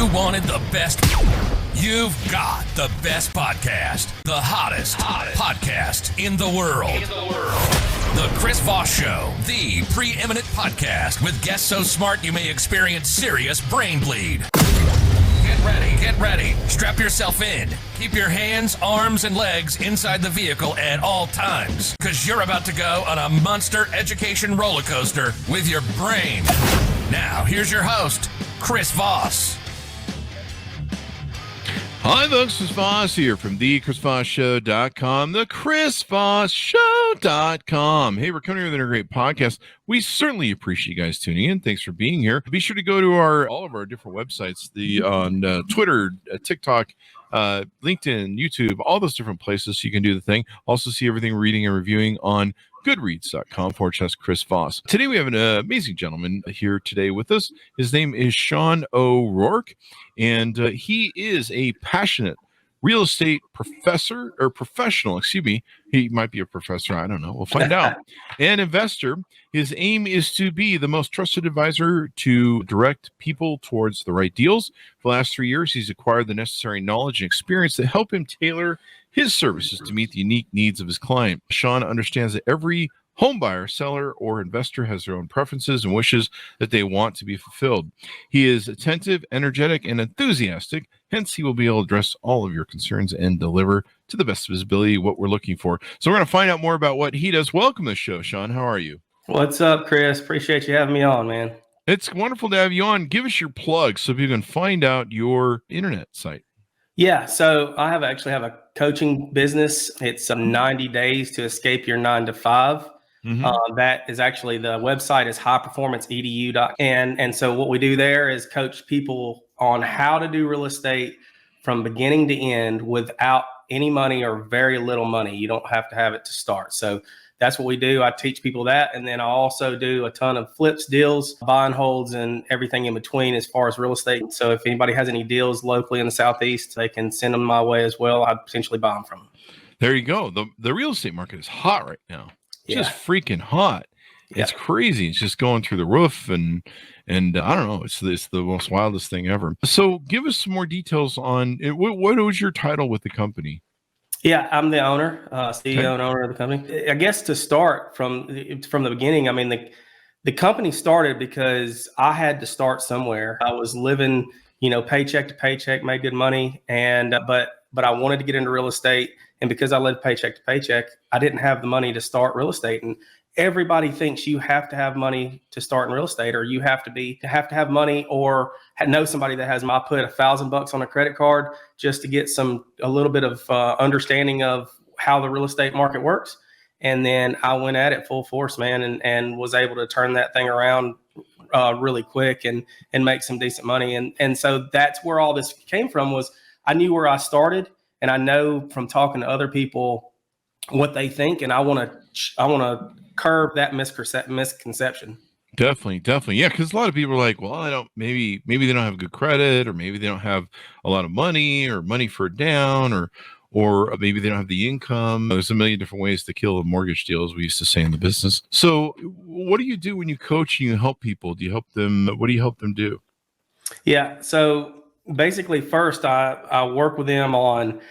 You wanted the best. You've got the best podcast, the hottest podcast in the world. The Chris Voss Show, the preeminent podcast with guests so smart you may experience serious brain bleed. Get ready. Strap yourself in. Keep your hands, arms, and legs inside the vehicle at all times, because you're about to go on a monster education roller coaster with your brain. Now, here's your host, Chris Voss. Hi, folks. Chris Voss here from thechrisvossshow.com, thechrisvossshow.com. Hey, we're coming here with a great podcast. We certainly appreciate you guys tuning in. Thanks for being here. Be sure to go to all of our different websites, on Twitter, TikTok, LinkedIn, YouTube, all those different places so you can do the thing. Also see everything reading and reviewing on goodreads.com/Chris Voss. Today we have an amazing gentleman here today with us. His name is Sean O'Rourke, and he is a passionate real estate professor or professional, excuse me. He might be a professor. I don't know. We'll find out. An investor. His aim is to be the most trusted advisor to direct people towards the right deals. For the last 3 years, he's acquired the necessary knowledge and experience to help him tailor his services to meet the unique needs of his client. Sean understands that every home buyer, seller, or investor has their own preferences and wishes that they want to be fulfilled. He is attentive, energetic, and enthusiastic. Hence, he will be able to address all of your concerns and deliver to the best of his ability what we're looking for. So we're going to find out more about what he does. Welcome to the show, Sean. How are you? What's up, Chris? Appreciate you having me on, man. It's wonderful to have you on. Give us your plug so people can find out your internet site. Yeah, so I actually have a coaching business. It's 90 days to escape your 9 to 5. Mm-hmm. That is actually, the website is highperformanceedu.com. And so what we do there is coach people on how to do real estate from beginning to end without any money or very little money. You don't have to have it to start. So that's what we do. I teach people that. And then I also do a ton of flips, deals, buy and holds, and everything in between as far as real estate. So if anybody has any deals locally in the Southeast, they can send them my way as well. I'd potentially buy them from them. There you go. The real estate market is hot right now. Just freaking hot. It's crazy. It's just going through the roof, and I don't know. It's the most wildest thing ever. So give us some more details on it. What was your title with the company? Yeah, I'm the owner, CEO and owner of the company. I guess to start from the beginning, I mean, the company started because I had to start somewhere. I was living, paycheck to paycheck, made good money, and but I wanted to get into real estate. And because I lived paycheck to paycheck, I didn't have the money to start real estate. And everybody thinks you have to have money to start in real estate, or you have to have money, or know somebody that has. I put $1,000 on a credit card just to get a little bit of understanding of how the real estate market works. And then I went at it full force, man, and was able to turn that thing around really quick and make some decent money. And so that's where all this came from. Was I knew where I started. And I know from talking to other people what they think, and I want to curb that misconception. Definitely. Yeah, because a lot of people are like, well, maybe they don't have good credit, or maybe they don't have a lot of money, or money for a down, or maybe they don't have the income. There's a million different ways to kill a mortgage deal, as we used to say in the business. So what do you do when you coach and you help people? What do you help them do? Yeah, so basically, first, I work with them on,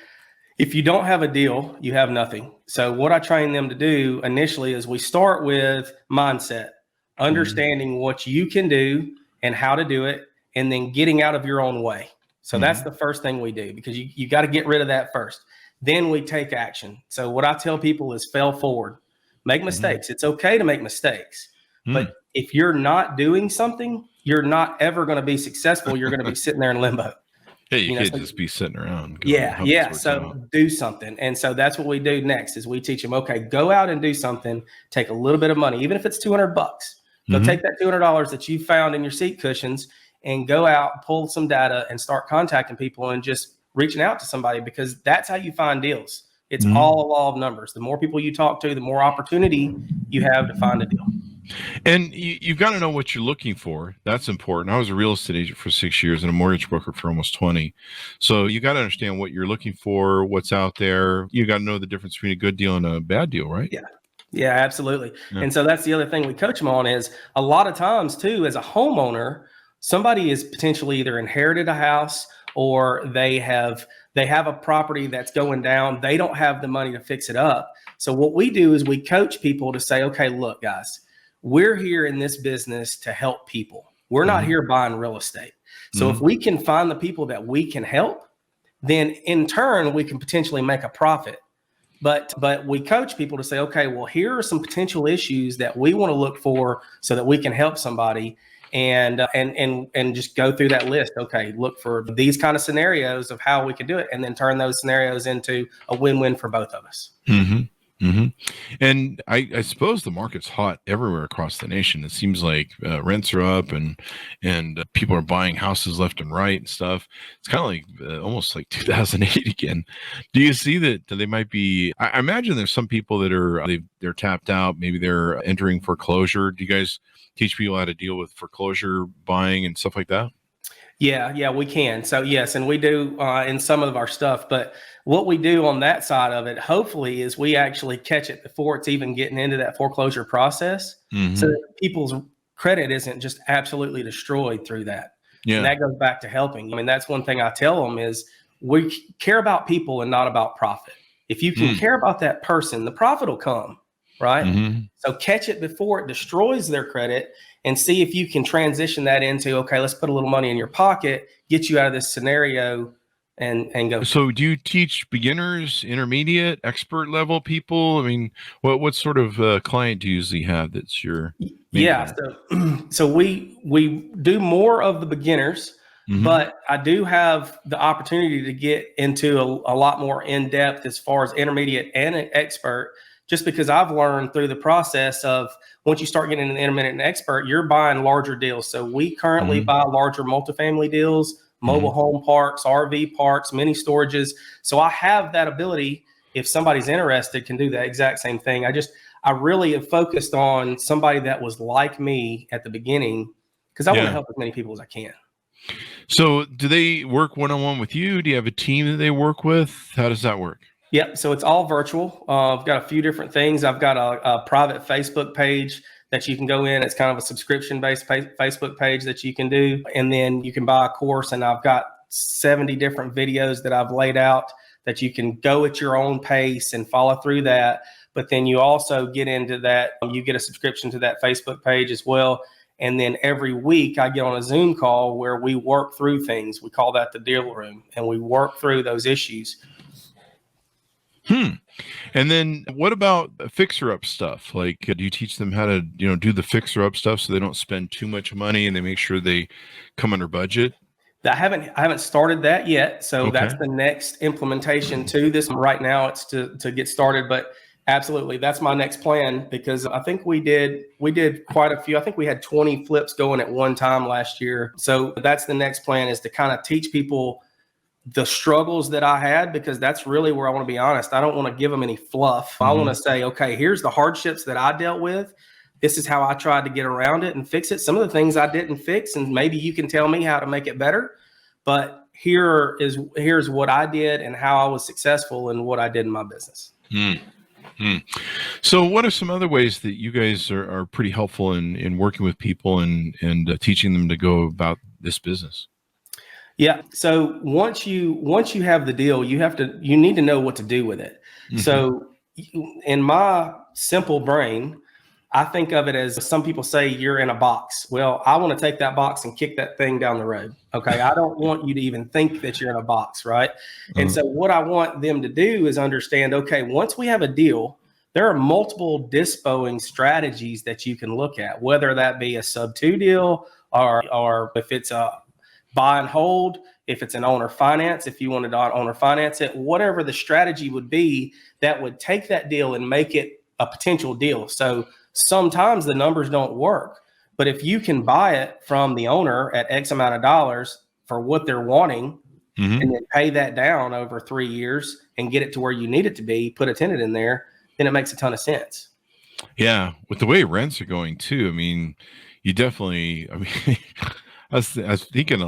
if you don't have a deal, you have nothing. So what I train them to do initially is we start with mindset, understanding what you can do and how to do it, and then getting out of your own way. So that's the first thing we do, because you got to get rid of that first. Then we take action. So what I tell people is fail forward, make mistakes. It's okay to make mistakes, but if you're not doing something, you're not ever going to be successful. You're going to be sitting there in limbo. Hey, you can't just be sitting around. So do something. And so that's what we do next is we teach them, okay, go out and do something, take a little bit of money, even if it's $200, go take that $200 that you found in your seat cushions and go out, pull some data and start contacting people and just reaching out to somebody, because that's how you find deals. It's all a law of numbers. The more people you talk to, the more opportunity you have to find a deal. And you've got to know what you're looking for. That's important. I was a real estate agent for 6 years and a mortgage broker for almost 20. So you got to understand what you're looking for, what's out there. You got to know the difference between a good deal and a bad deal, right? Yeah, absolutely. Yeah. And so that's the other thing we coach them on is a lot of times too, as a homeowner, somebody is potentially either inherited a house or they have a property that's going down. They don't have the money to fix it up. So what we do is we coach people to say, okay, look, guys, we're here in this business to help people. We're not here buying real estate. So if we can find the people that we can help, then in turn, we can potentially make a profit. But we coach people to say, okay, well, here are some potential issues that we want to look for so that we can help somebody, and just go through that list. Okay, look for these kind of scenarios of how we can do it, and then turn those scenarios into a win-win for both of us. And I suppose the market's hot everywhere across the nation. It seems like rents are up and people are buying houses left and right and stuff. It's kind of like almost like 2008 again. Do you see that they might be? I imagine there's some people that are they're tapped out. Maybe they're entering foreclosure. Do you guys teach people how to deal with foreclosure buying and stuff like that? Yeah, we can. So yes, and we do in some of our stuff. But what we do on that side of it, hopefully, is we actually catch it before it's even getting into that foreclosure process, so that people's credit isn't just absolutely destroyed through that. Yeah. And that goes back to helping. I mean, that's one thing I tell them is we care about people and not about profit. If you can care about that person, the profit will come, right? So catch it before it destroys their credit, and see if you can transition that into, okay, let's put a little money in your pocket, get you out of this scenario, and go. So do you teach beginners, intermediate, expert level people? I mean, what sort of client do you usually have that's your main Yeah, so we do more of the beginners, but I do have the opportunity to get into a lot more in-depth as far as intermediate and an expert, just because I've learned through the process of once you start getting an intermediate and expert, you're buying larger deals. So we currently buy larger multifamily deals, mobile home parks, RV parks, mini storages. So I have that ability, if somebody's interested, can do that exact same thing. I really have focused on somebody that was like me at the beginning, because I want to help as many people as I can. So do they work one-on-one with you? Do you have a team that they work with? How does that work? Yep. So it's all virtual. I've got a few different things. I've got a private Facebook page that you can go in. It's kind of a subscription-based Facebook page that you can do. And then you can buy a course. And I've got 70 different videos that I've laid out that you can go at your own pace and follow through that. But then you also get into that. You get a subscription to that Facebook page as well. And then every week I get on a Zoom call where we work through things. We call that the deal room. And we work through those issues. And then what about fixer-up stuff? Like, do you teach them how to, do the fixer-up stuff so they don't spend too much money and they make sure they come under budget? I haven't started that yet. So that's the next implementation to this. Right now it's to get started, but absolutely, that's my next plan, because I think we did quite a few. I think we had 20 flips going at one time last year. So that's the next plan, is to kind of teach people the struggles that I had, because that's really where I want to be honest. I don't want to give them any fluff. I want to say, okay, here's the hardships that I dealt with. This is how I tried to get around it and fix it. Some of the things I didn't fix, and maybe you can tell me how to make it better. But here's what I did and how I was successful and what I did in my business. So what are some other ways that you guys are pretty helpful in working with people and teaching them to go about this business? Yeah. So once you have the deal, you need to know what to do with it. So in my simple brain, I think of it as, some people say you're in a box. Well, I want to take that box and kick that thing down the road. Okay. I don't want you to even think that you're in a box. Right. And so what I want them to do is understand, okay, once we have a deal, there are multiple disposing strategies that you can look at, whether that be a sub-2 deal or if it's a buy and hold, if it's an owner finance, if you wanted to owner finance it, whatever the strategy would be that would take that deal and make it a potential deal. So sometimes the numbers don't work, but if you can buy it from the owner at X amount of dollars for what they're wanting, and then pay that down over 3 years and get it to where you need it to be, put a tenant in there, then it makes a ton of sense. Yeah. With the way rents are going too, I mean, you definitely, I was thinking,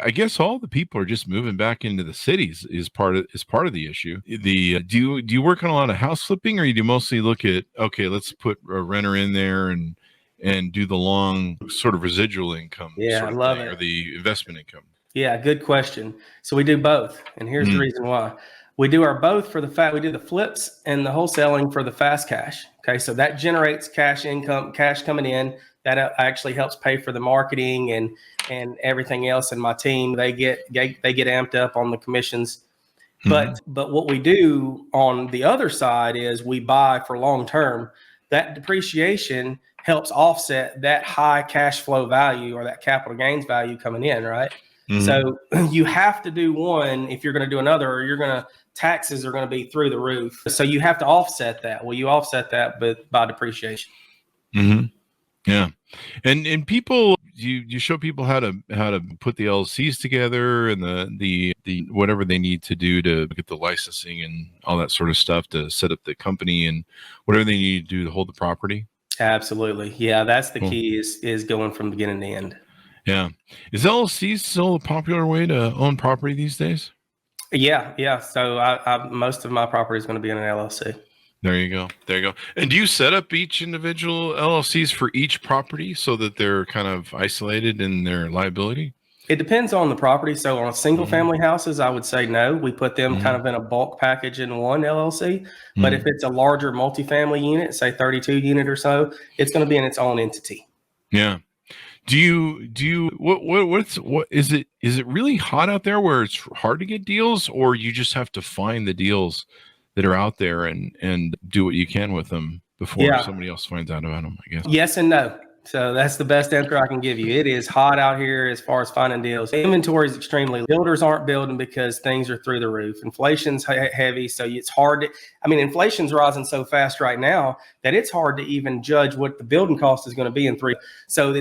I guess all the people are just moving back into the cities is part of the issue. Do you work on a lot of house flipping, or do you mostly look at, okay, let's put a renter in there and and do the long sort of residual income Yeah, sort I of love thing, it. or the investment income? Yeah, good question. So we do both, and here's the reason why. We do our both for the fact we do the flips and the wholesaling for the fast cash. Okay, so that generates cash income, cash coming in. That actually helps pay for the marketing and everything else. And my team, they get amped up on the commissions. But what we do on the other side is we buy for long term. That depreciation helps offset that high cash flow value or that capital gains value coming in, right? So you have to do one if you're going to do another, or taxes are going to be through the roof. So you have to offset that. Well, you offset that by depreciation. Yeah. And people, you show people how to put the LLCs together and the whatever they need to do to get the licensing and all that sort of stuff to set up the company and whatever they need to do to hold the property. Absolutely. Yeah, that's the key is going from beginning to end. Yeah. Is LLC still a popular way to own property these days? Yeah. So most of my property is going to be in an LLC. There you go. And do you set up each individual LLCs for each property so that they're kind of isolated in their liability? It depends on the property. So on single family houses, I would say no. We put them kind of in a bulk package in one LLC. But if it's a larger multifamily unit, say 32 unit or so, it's going to be in its own entity. Yeah. Do you what is it really hot out there where it's hard to get deals, or you just have to find the deals that are out there and do what you can with them before somebody else finds out about them, I guess? Yes and no. So that's the best answer I can give you. It is hot out here as far as finding deals. Inventory is extremely. Builders aren't building because things are through the roof. Inflation's heavy, so it's hard to. Inflation's rising so fast right now that it's hard to even judge what the building cost is going to be in 3. So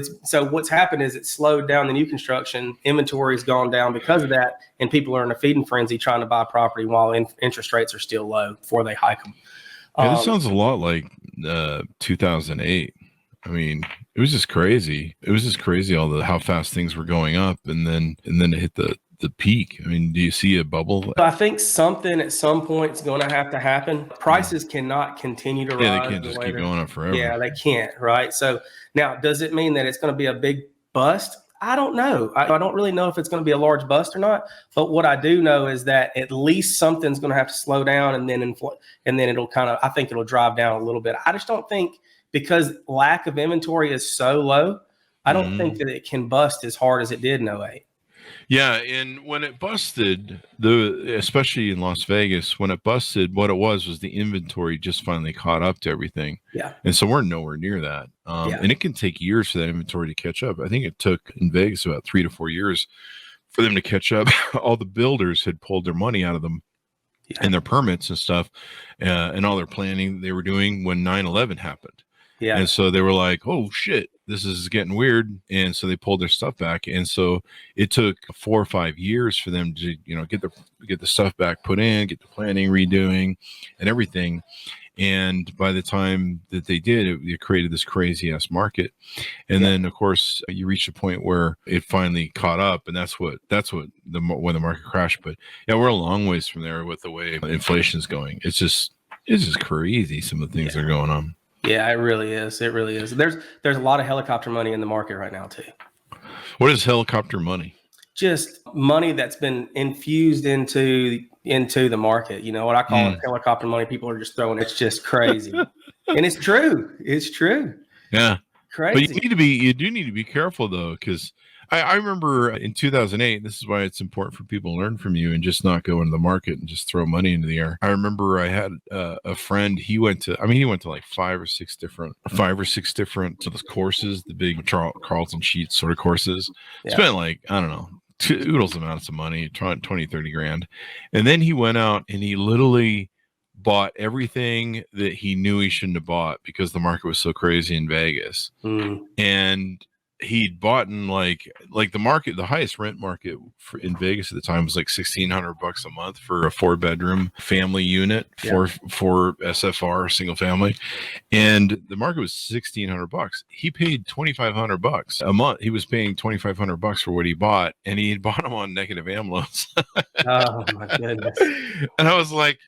what's happened is it's slowed down the new construction. Inventory's gone down because of that, and people are in a feeding frenzy trying to buy property while interest rates are still low before they hike them. Yeah, this sounds a lot like 2008. It was just crazy. How fast things were going up, and then it hit the peak. Do you see a bubble? I think something at some point is going to have to happen. Prices cannot continue to rise. Yeah, they can't just keep going up forever. Yeah, they can't, right? So now, does it mean that it's going to be a big bust? I don't know. I don't really know if it's going to be a large bust or not. But what I do know is that at least something's going to have to slow down, and then it'll I think it'll drive down a little bit. I just don't think, because lack of inventory is so low, I don't think that it can bust as hard as it did in 08. Yeah, and when it busted, especially in Las Vegas, when it busted, what it was the inventory just finally caught up to everything. Yeah. And so we're nowhere near that. And it can take years for that inventory to catch up. I think it took in Vegas about 3 to 4 years for them to catch up. All the builders had pulled their money out of them and their permits and stuff, and all their planning they were doing when 9/11 happened. Yeah. And so they were like, oh shit, this is getting weird. And so they pulled their stuff back. And so it took 4 or 5 years for them to, get the stuff back put in, get the planning redoing and everything. And by the time that they did, it created this crazy ass market. And then of course you reach a point where it finally caught up, and that's when the market crashed. But yeah, we're a long ways from there with the way inflation's going. It's just crazy, some of the things that are going on. Yeah, it really is. It really is. There's a lot of helicopter money in the market right now too. What is helicopter money? Just money that's been infused into the market. You know what I call it? Helicopter money. People are just throwing. It's just crazy, and it's true. It's true. Yeah, crazy. But you do need to be careful though, because I remember in 2008, this is why it's important for people to learn from you and just not go into the market and just throw money into the air. I remember I had a friend, he went to like 5 or 6 different courses, the big Carlton Sheets sort of courses. Yeah. Spent like, I don't know, oodles amounts of money, 20, 30 grand. And then he went out and he literally bought everything that he knew he shouldn't have bought because the market was so crazy in Vegas. And he'd bought in like the highest rent market in Vegas at the time was like $1,600 a month for a 4-bedroom family unit, for SFR, single family. And the market was $1,600. He paid $2,500 a month. He was paying $2,500 for what he bought, and he had bought them on negative AM loans. Oh my goodness. And I was like,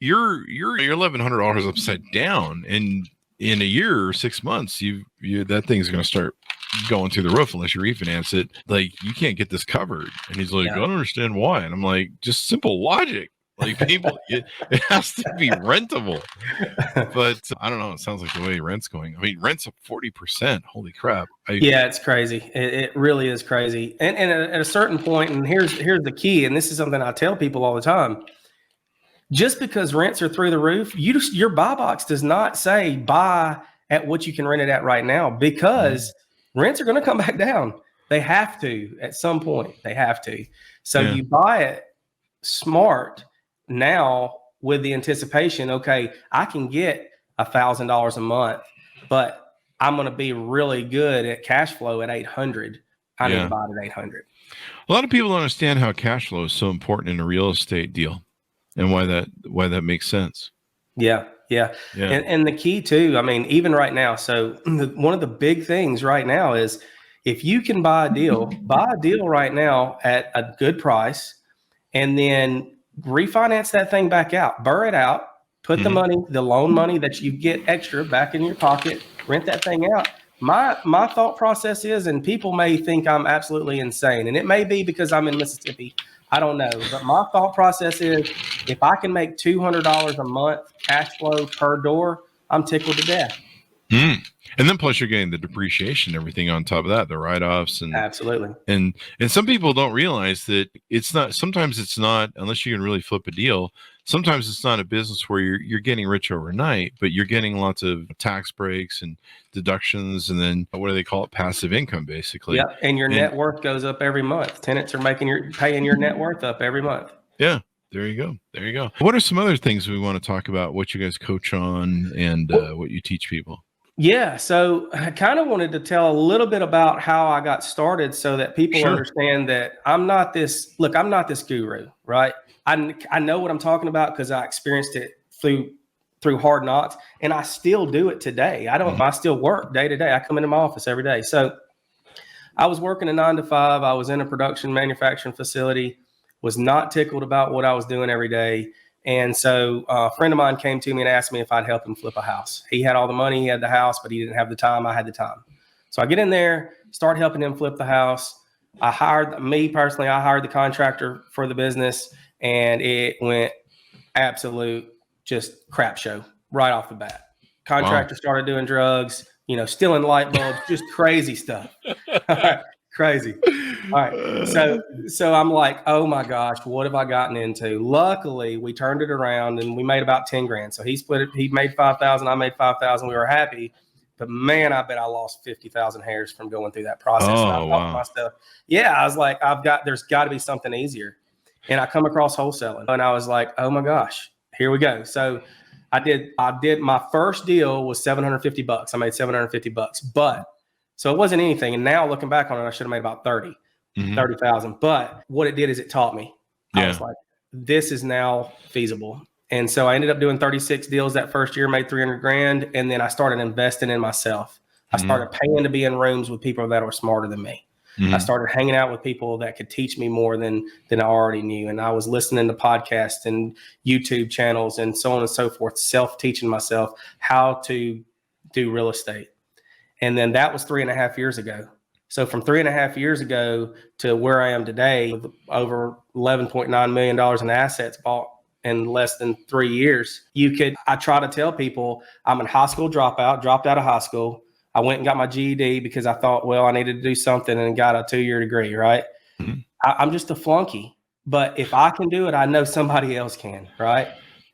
you're $1,100 upside down, and in a year or 6 months, you that thing's going to start going through the roof unless you refinance it. Like, you can't get this covered. And he's like, I don't understand why. And I'm like, just simple logic. Like, people, it has to be rentable. But I don't know. It sounds like the way rent's going. I mean, rent's up 40%. Holy crap. Yeah, it's crazy. It really is crazy. And at a certain point, and here's the key, and this is something I tell people all the time. Just because rents are through the roof, your buy box does not say buy at what you can rent it at right now, because rents are going to come back down. They have to at some point. They have to. So you buy it smart now with the anticipation, okay, I can get $1,000 a month, but I'm going to be really good at cash flow at 800. I need to buy it at 800. A lot of people don't understand how cash flow is so important in a real estate deal and why that makes sense. Yeah. And the key too, I mean, even right now, so one of the big things right now is if you can buy a deal right now at a good price, and then refinance that thing back out, burr it out, put the money, the loan money that you get extra back in your pocket, rent that thing out. My thought process is, and people may think I'm absolutely insane, and it may be because I'm in Mississippi, I don't know, but my thought process is, if I can make $200 a month cash flow per door, I'm tickled to death. And then plus you're getting the depreciation and everything on top of that, the write-offs. And absolutely. And some people don't realize that sometimes it's not, unless you can really flip a deal, sometimes it's not a business where you're getting rich overnight, but you're getting lots of tax breaks and deductions, and then what do they call it? Passive income, basically. Yeah, and your net worth goes up every month. Tenants are paying your net worth up every month. Yeah. There you go. What are some other things we want to talk about, what you guys coach on, and what you teach people? Yeah. So I kind of wanted to tell a little bit about how I got started so that people understand that I'm not this guru, right? I know what I'm talking about because I experienced it through hard knocks, and I still do it today. I still work day to day. I come into my office every day. So I was working a 9 to 5. I was in a production manufacturing facility, was not tickled about what I was doing every day. And so a friend of mine came to me and asked me if I'd help him flip a house. He had all the money, he had the house, but he didn't have the time. I had the time. So I get in there, start helping him flip the house. I hired the contractor for the business, and it went absolute just crap show right off the bat. Contractor started doing drugs, stealing light bulbs, just crazy stuff. Crazy. All right. So I'm like, oh my gosh, what have I gotten into? Luckily, we turned it around and we made about 10 grand. So he split it. He made 5,000. I made 5,000. We were happy. But man, I bet I lost 50,000 hairs from going through that process. Oh, and I thought to myself, I was like, there's got to be something easier. And I come across wholesaling, and I was like, oh my gosh, here we go. So I did my first deal was $750. I made $750, but so it wasn't anything. And now looking back on it, I should have made about 30,000. But what it did is it taught me. I was like, this is now feasible. And so I ended up doing 36 deals that first year, made 300 grand. And then I started investing in myself. I started paying to be in rooms with people that were smarter than me. I started hanging out with people that could teach me more than I already knew. And I was listening to podcasts and YouTube channels and so on and so forth, self-teaching myself how to do real estate. And then that was 3.5 years ago. So from 3.5 years ago to where I am today, with over $11.9 million in assets bought in less than 3 years, I try to tell people I'm a high school dropout, dropped out of high school. I went and got my GED because I thought, I needed to do something, and got a 2-year degree, right? I'm just a flunky, but if I can do it, I know somebody else can, right?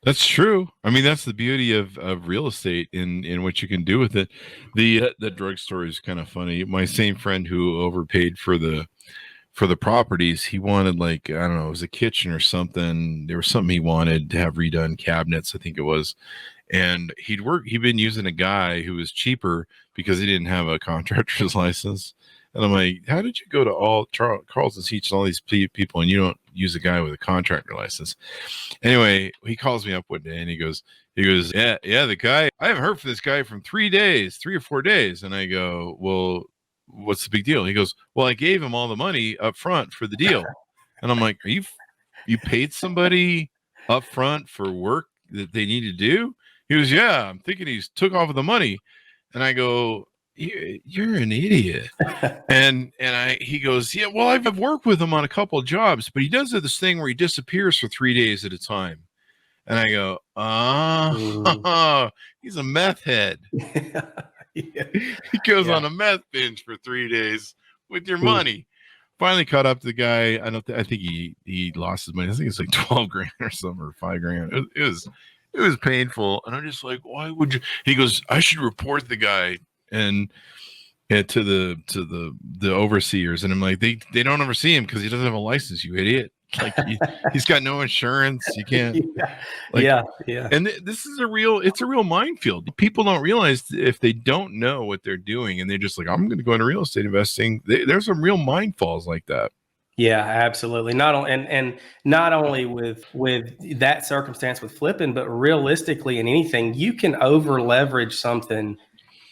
That's true. I mean, that's the beauty of real estate in what you can do with it. The drugstore is kind of funny. My same friend who overpaid for the properties, he wanted, like, I don't know, it was a kitchen or something. There was something he wanted to have redone, cabinets, I think it was. And he'd been using a guy who was cheaper because he didn't have a contractor's license. And I'm like, how did you go to all Carlson Teach and all these people and you don't use a guy with a contractor license? Anyway, he calls me up one day and he goes, yeah, the guy, I haven't heard from this guy from 3 or 4 days. And I go, well, what's the big deal? He goes, well, I gave him all the money up front for the deal. And I'm like, you paid somebody up front for work that they need to do? He goes, yeah, I'm thinking he's took off with the money. And I go, you're an idiot. He goes, yeah, well, I've worked with him on a couple of jobs, but he does this thing where he disappears for 3 days at a time. And I go, he's a meth head. Yeah. He goes on a meth binge for 3 days with your money. Finally caught up to the guy. I think he lost his money. I think it's like 12 grand or something, or 5 grand. It was painful. And I'm just like, why would you? He goes, I should report the guy and to the overseers. And I'm like, they don't oversee him because he doesn't have a license, you idiot. Like he's got no insurance. You can't. Yeah. And this is it's a real minefield. People don't realize if they don't know what they're doing and they're just like, I'm going to go into real estate investing. There's some real mindfalls like that. Yeah, absolutely. Not only with that circumstance with flipping, but realistically in anything, you can over leverage something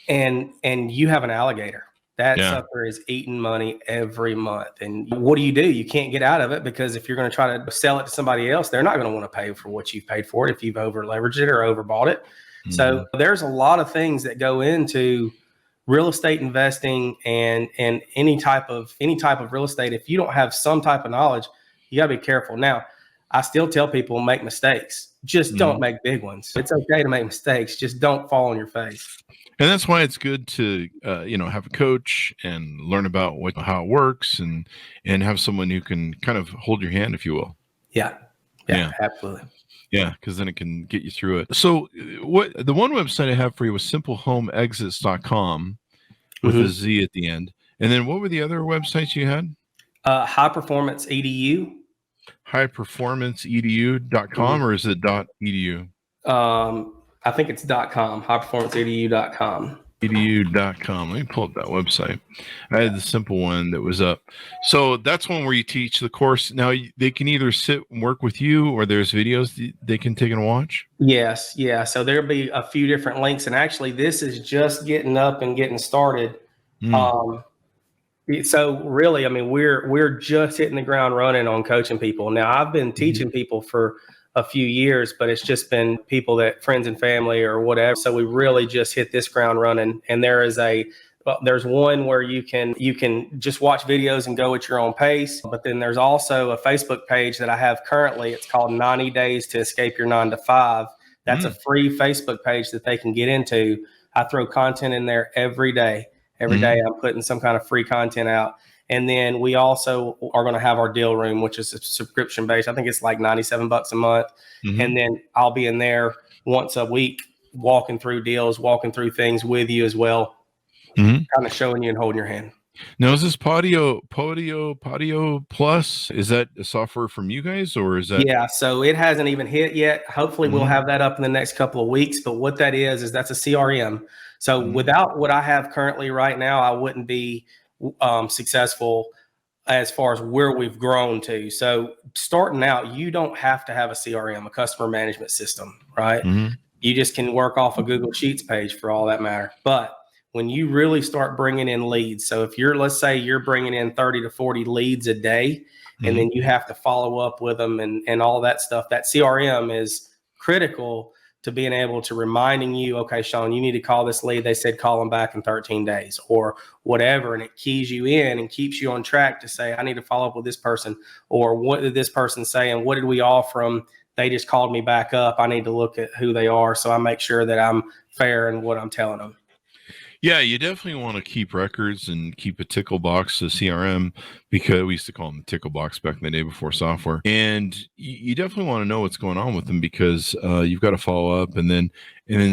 and you have an alligator. That sucker is eating money every month. And what do? You can't get out of it, because if you're going to try to sell it to somebody else, they're not going to want to pay for what you've paid for it if you've over leveraged it or overbought it. Mm-hmm. So there's a lot of things that go into real estate investing and any type of real estate. If you don't have some type of knowledge, you got to be careful. Now, I still tell people make mistakes. Just don't make big ones. It's okay to make mistakes. Just don't fall on your face. And that's why it's good to, have a coach and learn about how it works and have someone who can kind of hold your hand, if you will. Yeah, absolutely. Yeah, because then it can get you through it. So the one website I have for you was simplehomeexits.com with a Z at the end. And then what were the other websites you had? High Performance EDU. Highperformanceedu.com or is it .edu? I think it's .com, highperformanceedu.com. edu.com. Let me pull up that website. I had the simple one that was up. So that's one where you teach the course. Now they can either sit and work with you, or there's videos they can take and watch. Yes. Yeah. So there'll be a few different links. And actually this is just getting up and getting started. So really, I mean, we're just hitting the ground running on coaching people. Now I've been teaching people for a few years, but it's just been people that friends and family or whatever. So we really just hit this ground running. And there's one where you can just watch videos and go at your own pace. But then there's also a Facebook page that I have currently. It's called 90 Days to Escape Your 9 to 5. That's a free Facebook page that they can get into. I throw content in there every day. Every day I'm putting some kind of free content out. And then we also are going to have our deal room, which is a subscription based. I think it's like $97 a month. And then I'll be in there once a week, walking through deals, walking through things with you as well, kind of showing you and holding your hand. Now, is this Podio Plus? Is that a software from you guys, or is that? Yeah, so it hasn't even hit yet. Hopefully we'll have that up in the next couple of weeks. But what that is that's a CRM. So without what I have currently right now, I wouldn't be successful as far as where we've grown to. So starting out, you don't have to have a CRM, a customer management system, right? You just can work off a Google Sheets page for all that matter. But when you really start bringing in leads, so if let's say you're bringing in 30 to 40 leads a day, and then you have to follow up with them and all that stuff, that CRM is critical to being able to reminding you, okay, Sean, you need to call this lead. They said call them back in 13 days or whatever. And it keys you in and keeps you on track to say, I need to follow up with this person, or what did this person say? And what did we offer them? They just called me back up. I need to look at who they are. So I make sure that I'm fair in what I'm telling them. Yeah, you definitely want to keep records and keep a tickle box, the CRM, because we used to call them tickle box back in the day before software. And you definitely want to know what's going on with them, because you've got to follow up. And then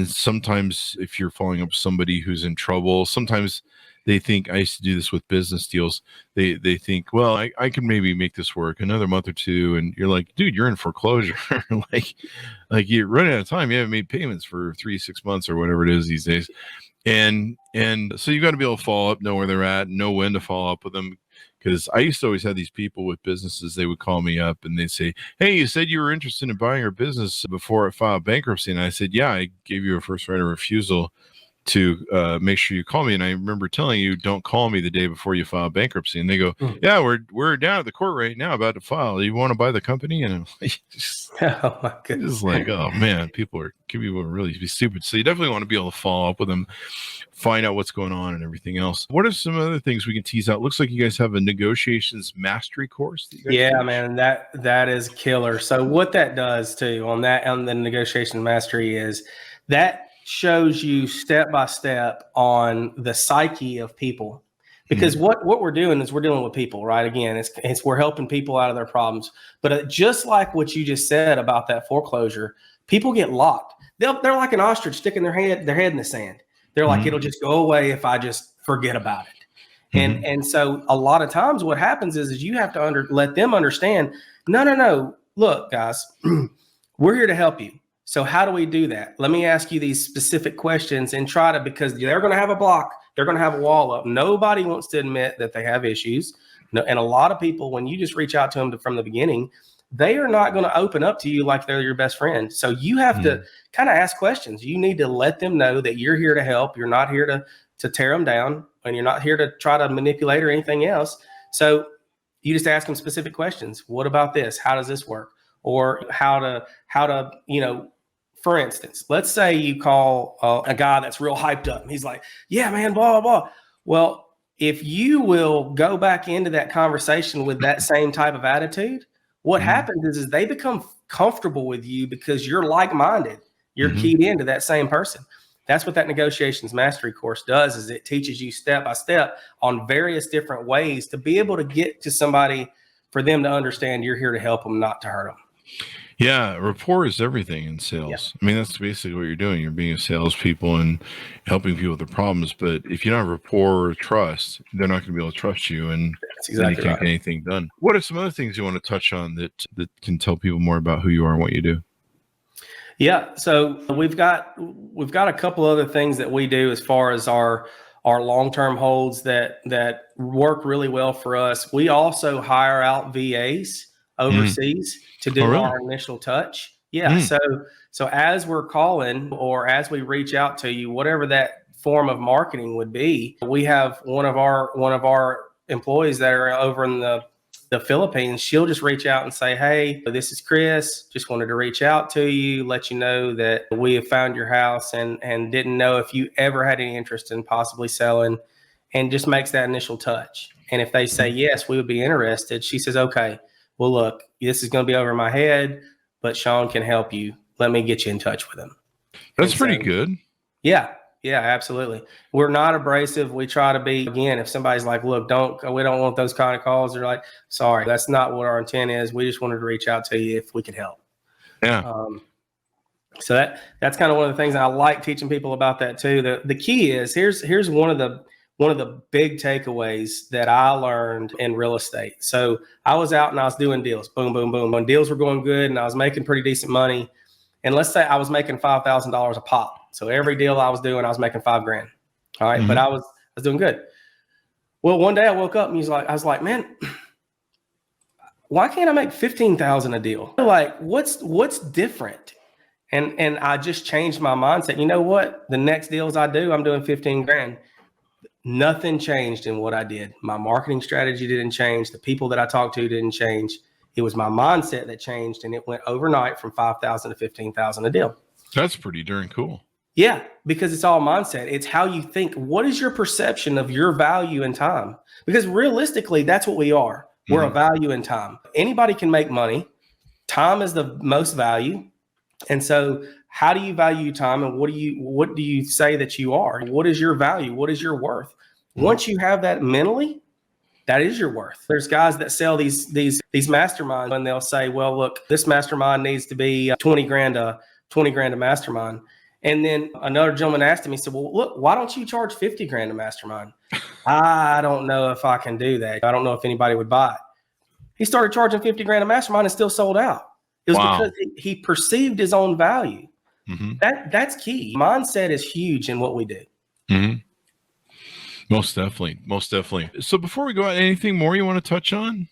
sometimes if you're following up with somebody who's in trouble, sometimes they think, I used to do this with business deals. They think, well, I can maybe make this work another month or two. And you're like, dude, you're in foreclosure. like you're running out of time. You haven't made payments for 3 to 6 months or whatever it is these days. And so you've got to be able to follow up, know where they're at, know when to follow up with them. Because I used to always have these people with businesses, they would call me up and they'd say, hey, you said you were interested in buying our business before it filed bankruptcy. And I said, yeah, I gave you a first right of refusal to make sure you call me. And I remember telling you, don't call me the day before you file bankruptcy. And they go, yeah, we're down at the court right now about to file. You want to buy the company? And I'm like, Oh my goodness. it's like, oh man, people are really be stupid. So you definitely want to be able to follow up with them, find out what's going on and everything else. What are some other things we can tease out? Looks like you guys have a negotiations mastery course. That you guys teach. Man, that is killer. So what that does too on the negotiation mastery is that shows you step by step on the psyche of people, because what we're doing is we're dealing with people, right? Again, it's we're helping people out of their problems. But just like what you just said about that foreclosure, people get locked. They're like an ostrich sticking their head in the sand. They're like, it'll just go away if I just forget about it. And so a lot of times what happens is you have to let them understand, no, look, guys, we're here to help you. So how do we do that? Let me ask you these specific questions and because they're going to have a block. They're going to have a wall up. Nobody wants to admit that they have issues. And a lot of people, when you just reach out to them from the beginning, they are not going to open up to you like they're your best friend. So you have to kind of ask questions. You need to let them know that you're here to help. You're not here to tear them down, and you're not here to try to manipulate or anything else. So you just ask them specific questions. What about this? How does this work? Or how to, for instance, let's say you call a guy that's real hyped up. And he's like, yeah, man, blah, blah, blah. Well, if you will go back into that conversation with that same type of attitude, what happens is they become comfortable with you because you're like-minded. You're keyed into that same person. That's what that negotiations mastery course does, is it teaches you step by step on various different ways to be able to get to somebody, for them to understand you're here to help them, not to hurt them. Yeah, rapport is everything in sales. Yeah. I mean, that's basically what you're doing. You're being a salespeople and helping people with their problems. But if you don't have rapport or trust, they're not going to be able to trust you, and then you can't get anything done. What are some other things you want to touch on that can tell people more about who you are and what you do? Yeah, so we've got a couple other things that we do as far as our long-term holds that work really well for us. We also hire out VAs overseas to do our initial touch. Yeah. So as we're calling, or as we reach out to you, whatever that form of marketing would be, we have one of our employees that are over in the Philippines. She'll just reach out and say, hey, this is Chris. Just wanted to reach out to you, let you know that we have found your house and didn't know if you ever had any interest in possibly selling, and just makes that initial touch. And if they say, yes, we would be interested, she says, okay, well, look, this is going to be over my head, but Sean can help you. Let me get you in touch with him. That's pretty good. Yeah, absolutely. We're not abrasive. We try to be, again, if somebody's like, look, we don't want those kind of calls. They're like, sorry, that's not what our intent is. We just wanted to reach out to you if we could help. Yeah. So that's kind of one of the things I like teaching people about that too. The key is, here's one of the big takeaways that I learned in real estate. So I was out and I was doing deals, boom, boom, boom. When deals were going good and I was making pretty decent money, and let's say I was making $5,000 a pop. So every deal I was doing, I was making $5,000. All right. But I was doing good. Well, one day I woke up and I was like, man, why can't I make $15,000 a deal? Like, what's different? And I just changed my mindset. You know what? The next deals I do, I'm doing $15,000. Nothing changed in what I did. My marketing strategy didn't change. The people that I talked to didn't change. It was my mindset that changed, and it went overnight from $5,000 to $15,000 a deal. That's pretty darn cool. Yeah, because it's all mindset. It's how you think. What is your perception of your value in time? Because realistically, that's what we are. We're a value in time. Anybody can make money. Time is the most value. And so how do you value time, and what do you say that you are? What is your value? What is your worth? Once you have that mentally, that is your worth. There's guys that sell these masterminds, and they'll say, well, look, this mastermind needs to be $20,000 a mastermind. And then another gentleman asked him, he said, well, look, why don't you charge $50,000 a mastermind? I don't know if I can do that. I don't know if anybody would buy it. He started charging $50,000 a mastermind and still sold out. It was because he perceived his own value. That's key. Mindset is huge in what we do. Most definitely. So before we go on, anything more you want to touch on?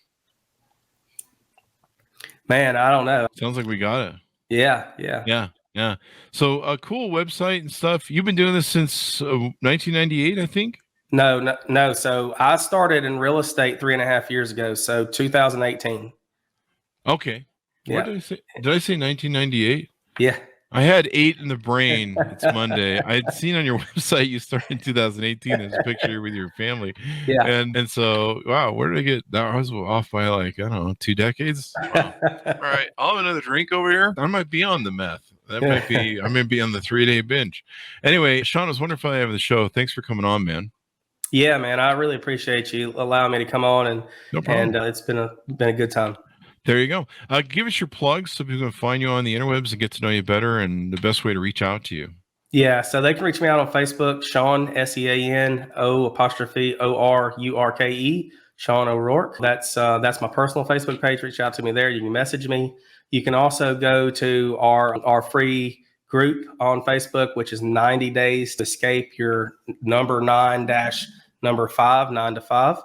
Man, I don't know. Sounds like we got it. Yeah. Yeah. So a cool website and stuff. You've been doing this since 1998, I think. No. So I started in real estate 3.5 years ago. So 2018. Okay. Yeah. What did I say? Did I say 1998? Yeah. I had 8 in the brain. It's Monday. I had seen on your website you started in 2018. There's a picture with your family. Yeah. And so, wow, where did I get that? I was off by like, I don't know, 2 decades. Wow. All right. I'll have another drink over here. I might be on the meth. That might be, I may be on the 3-day binge. Anyway, Sean, it was wonderful to have the show. Thanks for coming on, man. Yeah, man. I really appreciate you allowing me to come on, and No problem. it's been a good time. There you go. Give us your plugs so people can find you on the interwebs and get to know you better, and the best way to reach out to you. Yeah, so they can reach me out on Facebook, Sean, SeanO''ORURKE, Sean O'Rourke. That's my personal Facebook page. Reach out to me there. You can message me. You can also go to our free group on Facebook, which is 90 Days to Escape Your number 9-5, 9 to 5.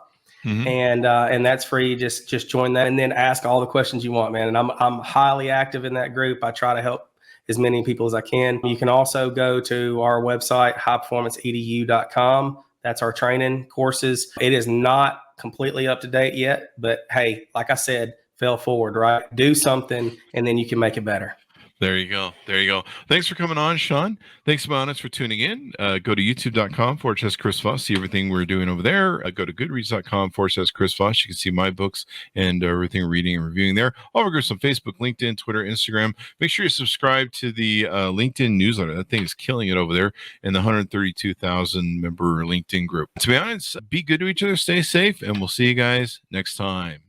Mm-hmm. And that's free. Just join that and then ask all the questions you want, man. And I'm highly active in that group. I try to help as many people as I can. You can also go to our website, highperformanceedu.com. That's our training courses. It is not completely up to date yet, but hey, like I said, fail forward, right? Do something and then you can make it better. There you go. There you go. Thanks for coming on, Sean. Thanks, Monis, for tuning in. Go to youtube.com/Chris Voss. See everything we're doing over there. Go to goodreads.com/Chris Voss. You can see my books and everything we're reading and reviewing there. All of our groups on Facebook, LinkedIn, Twitter, Instagram. Make sure you subscribe to the LinkedIn newsletter. That thing is killing it over there in the 132,000 member LinkedIn group. To be honest, be good to each other, stay safe, and we'll see you guys next time.